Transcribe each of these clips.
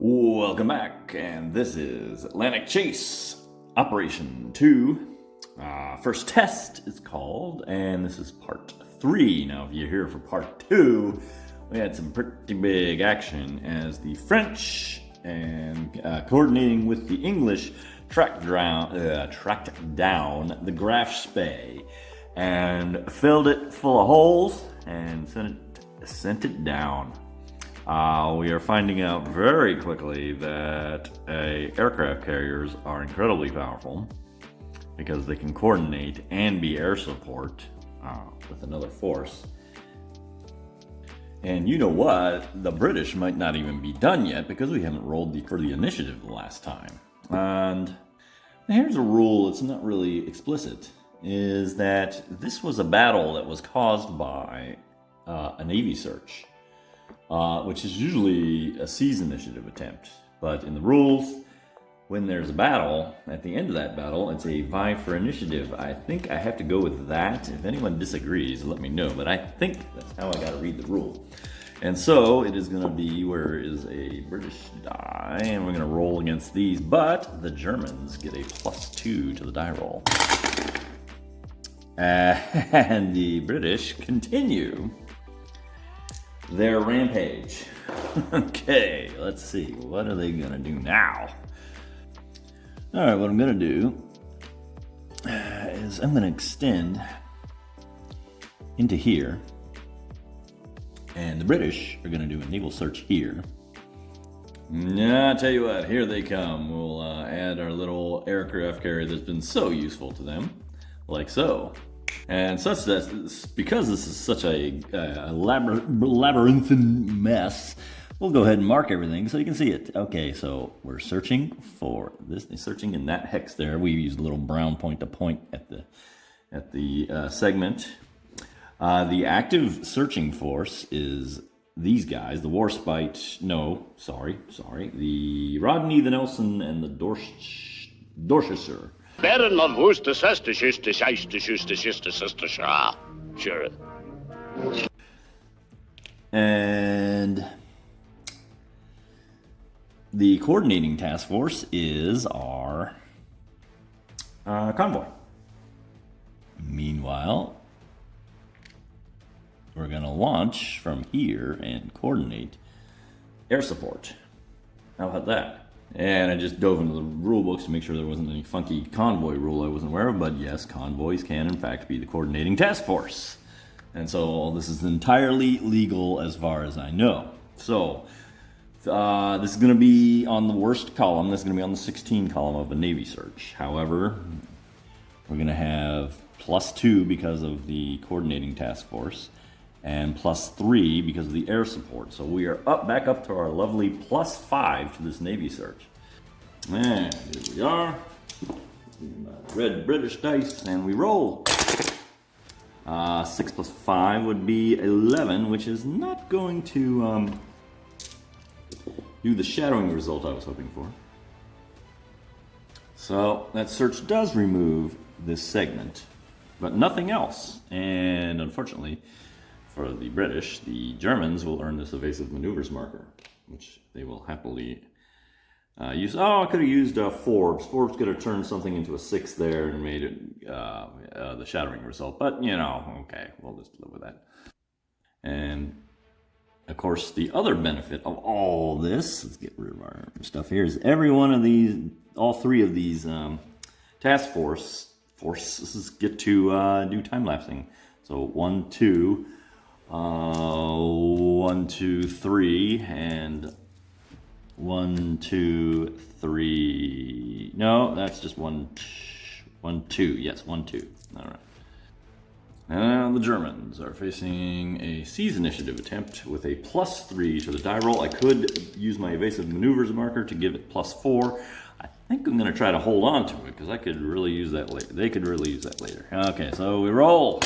Welcome back, and this is Atlantic Chase Operation 2. First test is called, and this is part 3. Now, if you're here for part 2, we had some pretty big action as the French and coordinating with the English tracked down the Graf Spee and filled it full of holes and sent it down. We are finding out very quickly that aircraft carriers are incredibly powerful because they can coordinate and be air support with another force. And you know what? The British might not even be done yet because we haven't rolled for the initiative the last time. And here's a rule that's not really explicit, is that this was a battle that was caused by a Navy search. Which is usually a seize initiative attempt. But in the rules, when there's a battle, at the end of that battle, it's a vie for initiative. I think I have to go with that. If anyone disagrees, let me know. But I think that's how I got to read the rule. And so it is going to be, where is a British die? And we're going to roll against these. But the Germans get a +2 to the die roll. And the British continue their rampage. Okay, let's see. What are they gonna do now? All right, what I'm gonna do is I'm gonna extend into here, and the British are gonna do a naval search here. Now, I tell you what, here they come. We'll add our little aircraft carrier that's been so useful to them, like so. And such that, because this is such a labyrinthine mess, we'll go ahead and mark everything so you can see it. Okay, so we're searching for this. Searching in that hex there. We used a little brown point to point at the segment. The active searching force is these guys: the Warspite. No, sorry. The Rodney, the Nelson, and the Dorchester. Baron of Worcestershire. Sure. And the coordinating task force is our convoy. Meanwhile, we're going to launch from here and coordinate air support. How about that? And I just dove into the rule books to make sure there wasn't any funky convoy rule I wasn't aware of, but yes, convoys can in fact be the coordinating task force. And so this is entirely legal as far as I know. So this is going to be on the worst column. This is going to be on the 16 column of a Navy search. However, we're going to have +2 because of the coordinating task force and +3 because of the air support. So we are back up to our lovely +5 to this Navy search. And here we are. Red British dice, and we roll. 6 + 5 would be 11, which is not going to do the shadowing result I was hoping for. So that search does remove this segment, but nothing else. And unfortunately, for the British, the Germans will earn this evasive maneuvers marker, which they will happily use. Oh, I could have used Forbes. Forbes could have turned something into a 6 there and made it the shattering result. But, you know, okay, we'll just live with that. And, of course, the other benefit of all this, let's get rid of our stuff here, is every one of these, all 3 of these task forces get to do time-lapsing. So 1, 2... 1, 2, 3, and 1, 2, 3. No, that's just 1, 2. Yes, 1, 2. All right. Now the Germans are facing a seize initiative attempt with a +3 to the die roll. I could use my evasive maneuvers marker to give it +4. I think I'm going to try to hold on to it because I could really use that later. They could really use that later. Okay, so we roll.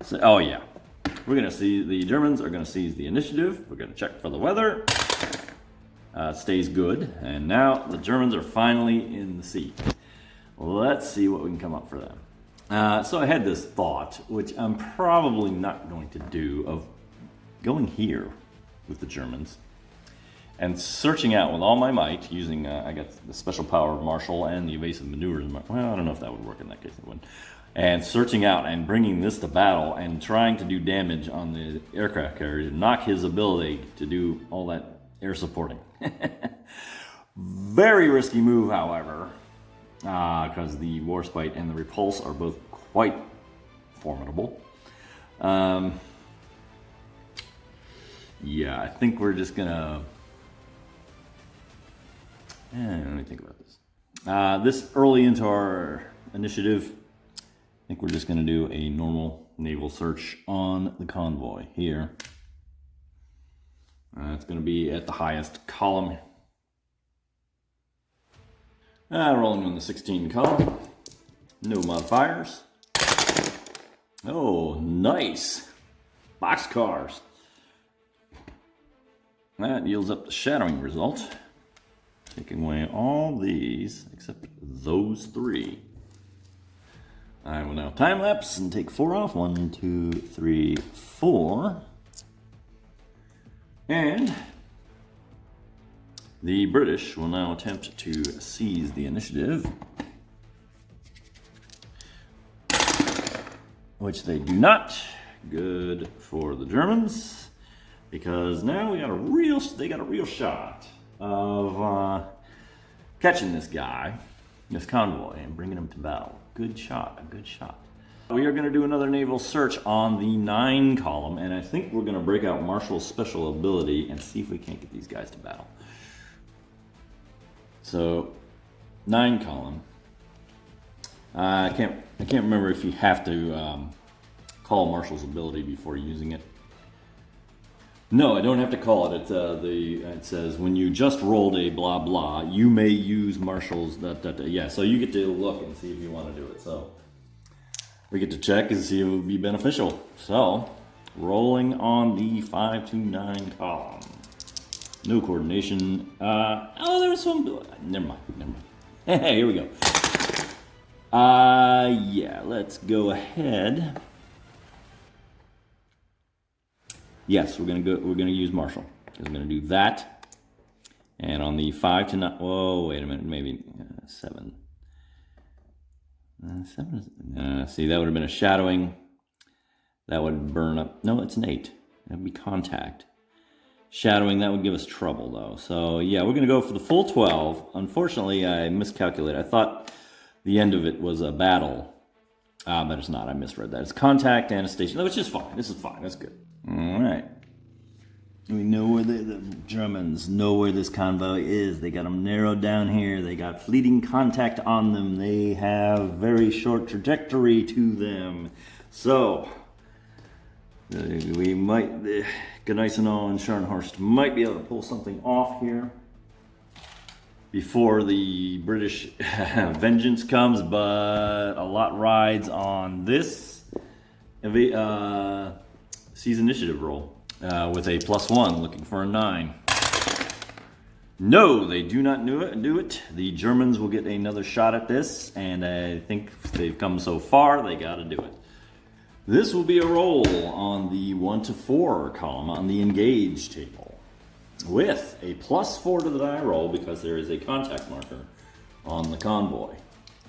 So, oh yeah, we're going to see the Germans are going to seize the initiative. We're going to check for the weather. Stays good, and now the Germans are finally in the sea. Let's see what we can come up for them. So I had this thought, which I'm probably not going to do, of going here with the Germans and searching out with all my might, using, I got the special power of Marshall and the evasive maneuvers. Well, I don't know if that would work in that case, it wouldn't. And searching out and bringing this to battle and trying to do damage on the aircraft carrier to knock his ability to do all that air supporting. Very risky move, however, because the Warspite and the Repulse are both quite formidable. Yeah, I think we're just gonna... let me think about this. This early into our initiative, I think we're just gonna do a normal naval search on the convoy here. It's gonna be at the highest column. Rolling on the 16 column. No modifiers. Oh, nice. Boxcars. That yields up the shadowing result. Taking away all these except those 3. I will now time lapse and take 4 off. 1, 2, 3, 4. And the British will now attempt to seize the initiative, which they do not. Good for the Germans, because now they got a real shot of catching this guy, this convoy, and bringing him to battle. Good shot, a good shot. We are going to do another naval search on the 9 column, and I think we're going to break out Marshall's special ability and see if we can't get these guys to battle. So, 9 column. I can't remember if you have to call Marshall's ability before using it. No, I don't have to call it. It says when you just rolled a blah blah, you may use Marshall's yeah. So you get to look and see if you want to do it. So we get to check and see if it would be beneficial. So rolling on the 5 to 9 column. No coordination. Oh, there was some. Never mind. Here we go. Yeah. Let's go ahead. Yes, we're gonna use Marshall. We're gonna do that, and on the 5 to 9. Whoa, wait a minute, maybe 7. 7. See, that would have been a shadowing. That would burn up. No, it's an 8. That'd be contact. Shadowing, that would give us trouble though. So yeah, we're gonna go for the full 12. Unfortunately, I miscalculated. I thought the end of it was a battle, but it's not. I misread that. It's contact and a station, which is fine. This is fine. That's good. All right. We know where the Germans know where this convoy is. They got them narrowed down here. They got fleeting contact on them. They have very short trajectory to them. So we might, Gneisenau and Scharnhorst might be able to pull something off here before the British vengeance comes, but a lot rides on this seize initiative roll with a +1, looking for a 9. No, they do not do it. The Germans will get another shot at this, and I think they've come so far, they got to do it. This will be a roll on the 1 to 4 column on the engage table with a +4 to the die roll because there is a contact marker on the convoy.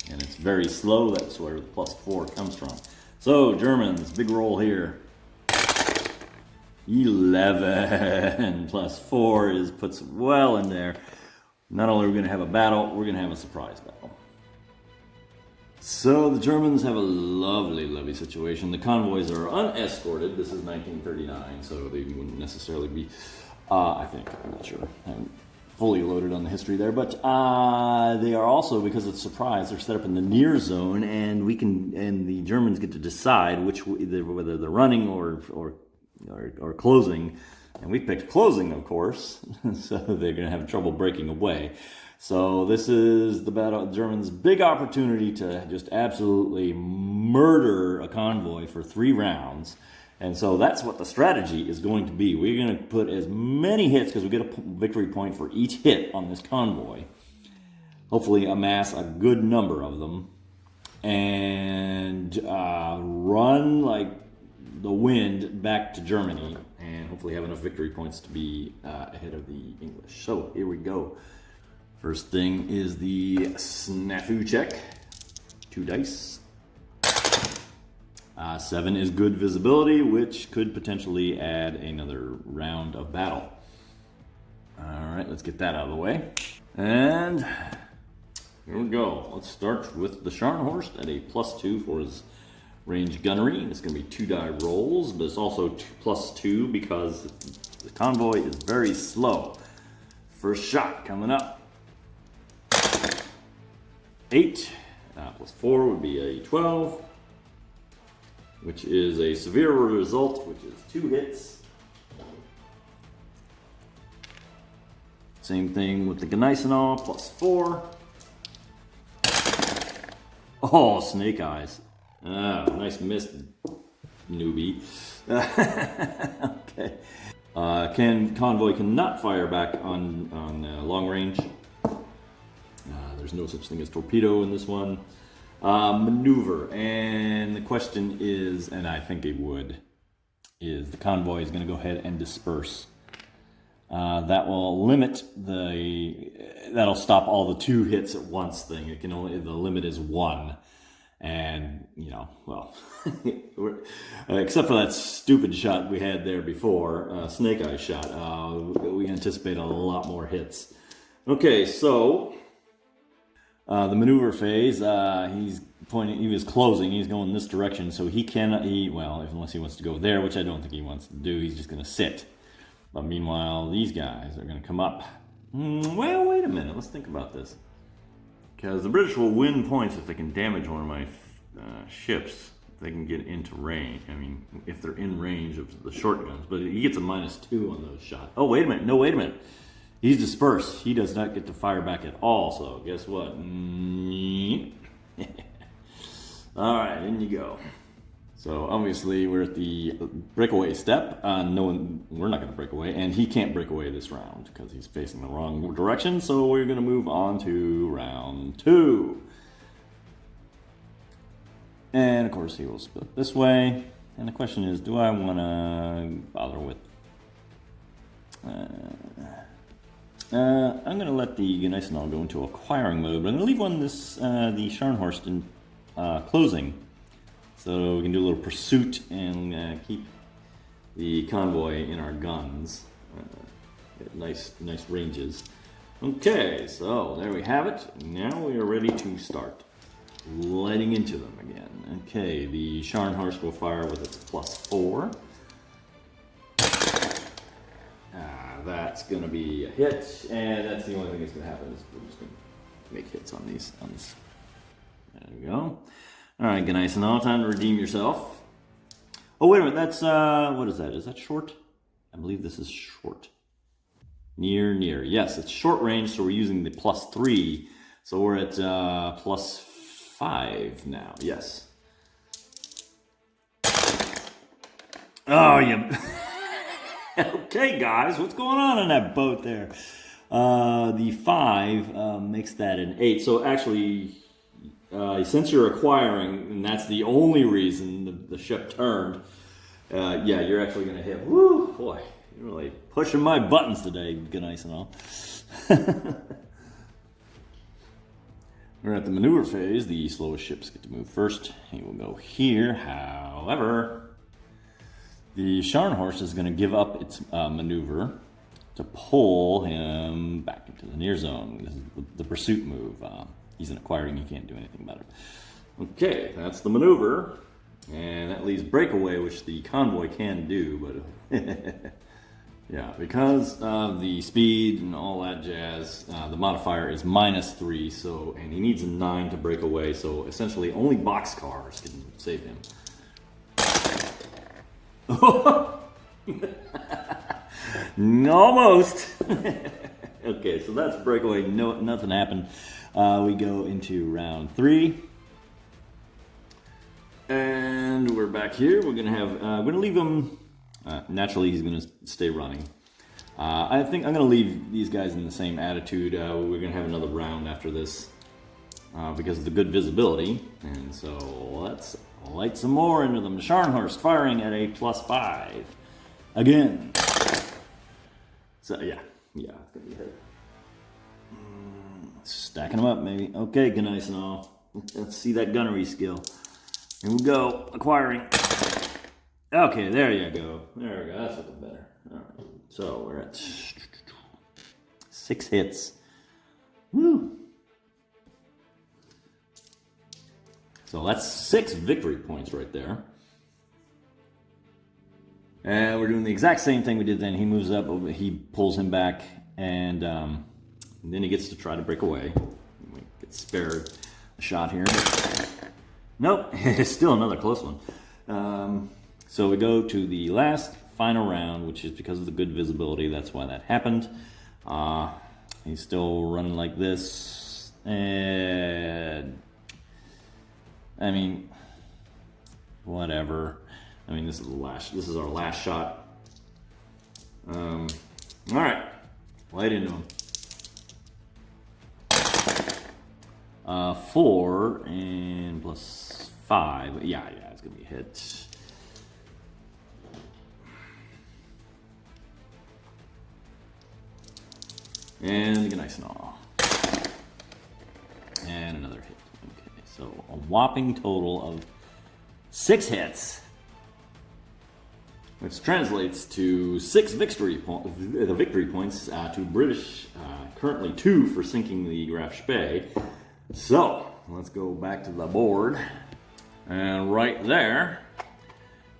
And it's very slow, that's where the +4 comes from. So, Germans, big roll here. 11 +4 puts well in there. Not only are we going to have a battle, we're going to have a surprise battle. So the Germans have a lovely, lovely situation. The convoys are unescorted. This is 1939, so they wouldn't necessarily be, I think, I'm not sure. I haven't fully loaded on the history there, but they are also, because it's surprise, they're set up in the near zone, and the Germans get to decide whether they're running or closing, and we picked closing, of course, so they're going to have trouble breaking away. So this is the Germans' big opportunity to just absolutely murder a convoy for 3 rounds, and so that's what the strategy is going to be. We're going to put as many hits, because we get a victory point for each hit on this convoy, hopefully amass a good number of them, and run like the wind back to Germany, and hopefully have enough victory points to be ahead of the English. So here we go. First thing is the snafu check. 2 dice. 7 is good visibility, which could potentially add another round of battle. Alright, let's get that out of the way. And here we go. Let's start with the Scharnhorst at a +2 for his range gunnery. It's going to be 2 die rolls, but it's also +2 because the convoy is very slow. First shot coming up. 8 +4 would be a 12, which is a severe result, which is 2 hits. Same thing with the Gneisenau, +4. Oh, snake eyes. Nice miss, newbie. Okay. Convoy cannot fire back on long range. There's no such thing as torpedo in this one. Maneuver, and the question is, and I think it would, is the convoy is going to go ahead and disperse. That will limit that'll stop all the 2 hits at once thing. It can only, the limit is 1. And, you know, well, except for that stupid shot we had there before, Snake Eye shot, we anticipate a lot more hits. Okay, so the maneuver phase, he's pointing, he was closing, he's going this direction, so he cannot, well, unless he wants to go there, which I don't think he wants to do, he's just going to sit. But meanwhile, these guys are going to come up. Well, wait a minute, let's think about this. Because the British will win points if they can damage one of my ships. If they can get into range. I mean, if they're in range of the short guns. But he gets a -2 on those shots. Oh, wait a minute. No, wait a minute. He's dispersed. He does not get to fire back at all. So, guess what? Alright, in you go. So, obviously, we're at the breakaway step. We're not going to break away. And he can't break away this round because he's facing the wrong direction. So, we're going to move on to round 2. And, of course, he will split this way. And the question is, do I want to bother with... I'm going to let the Gneisenau go into acquiring mode. But I'm going to leave the Scharnhorst in closing. So we can do a little pursuit and keep the convoy in our guns. At nice ranges. Okay, so there we have it. Now we are ready to start lighting into them again. Okay, the Scharnhorst will fire with its +4. That's going to be a hit, and that's the only thing that's going to happen is we're just going to make hits on these. There we go. All right, Gneisenau, time to redeem yourself. Oh, wait a minute, that's, what is that? Is that short? I believe this is short. Near. Yes, it's short range, so we're using the +3. So we're at +5 now, yes. Oh, you... Okay, guys, what's going on in that boat there? The 5 makes that an 8. So actually... since you're acquiring, and that's the only reason the ship turned, yeah, you're actually going to hit. Woo, boy, you're really pushing my buttons today, Gneisenau. We're at the maneuver phase. The slowest ships get to move first. He will go here. However, the Scharnhorst is going to give up its maneuver to pull him back into the near zone. This is the pursuit move. He's an acquiring, he can't do anything about it. Okay, that's the maneuver. And that leaves breakaway, which the convoy can do, but yeah, because of the speed and all that jazz, the modifier is -3, so, and he needs a 9 to break away, so essentially only boxcars can save him. Almost. Okay, so that's breakaway, nothing happened. We go into round 3. And we're back here. We're gonna leave him, naturally he's gonna stay running. I think I'm gonna leave these guys in the same attitude. We're gonna have another round after this, because of the good visibility. And so let's light some more into them. The Scharnhorst firing at a +5. Again. So yeah, it's gonna be a hit. Stacking them up, maybe. Okay, good, nice and all. Let's see that gunnery skill. Here we go, acquiring. Okay, there you go. There we go. That's looking better. All right, so we're at 6 hits. Woo! So that's 6 victory points right there. And we're doing the exact same thing we did then. He moves up, he pulls him back, and then he gets to try to break away. He might get spared a shot here. Nope, it's still another close one. So we go to the last final round, which is because of the good visibility. That's why that happened. He's still running like this, and I mean, whatever. I mean, this is our last shot. All right, light into him. 4 and plus 5. Yeah, it's gonna be a hit. And get nice and all. And another hit. Okay, so a whopping total of 6 hits, which translates to 6 victory points to British, currently 2 for sinking the Graf Spee. So let's go back to the board, and right there,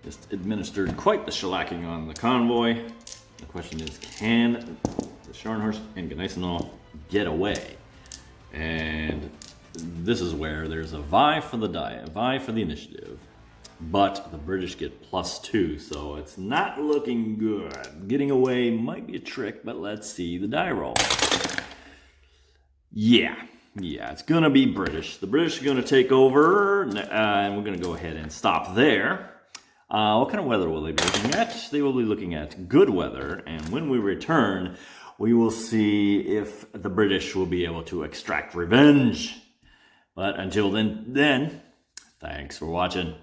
just administered quite the shellacking on the convoy. The question is, can the Scharnhorst and Gneisenau get away? And this is where there's a vie for the initiative. But the British get +2, so it's not looking good. Getting away might be a trick, but let's see the die roll. Yeah, it's gonna be British. The British are gonna take over, and we're gonna go ahead and stop there. What kind of weather will they be looking at? They will be looking at good weather, and when we return, we will see if the British will be able to extract revenge. But until then, thanks for watching.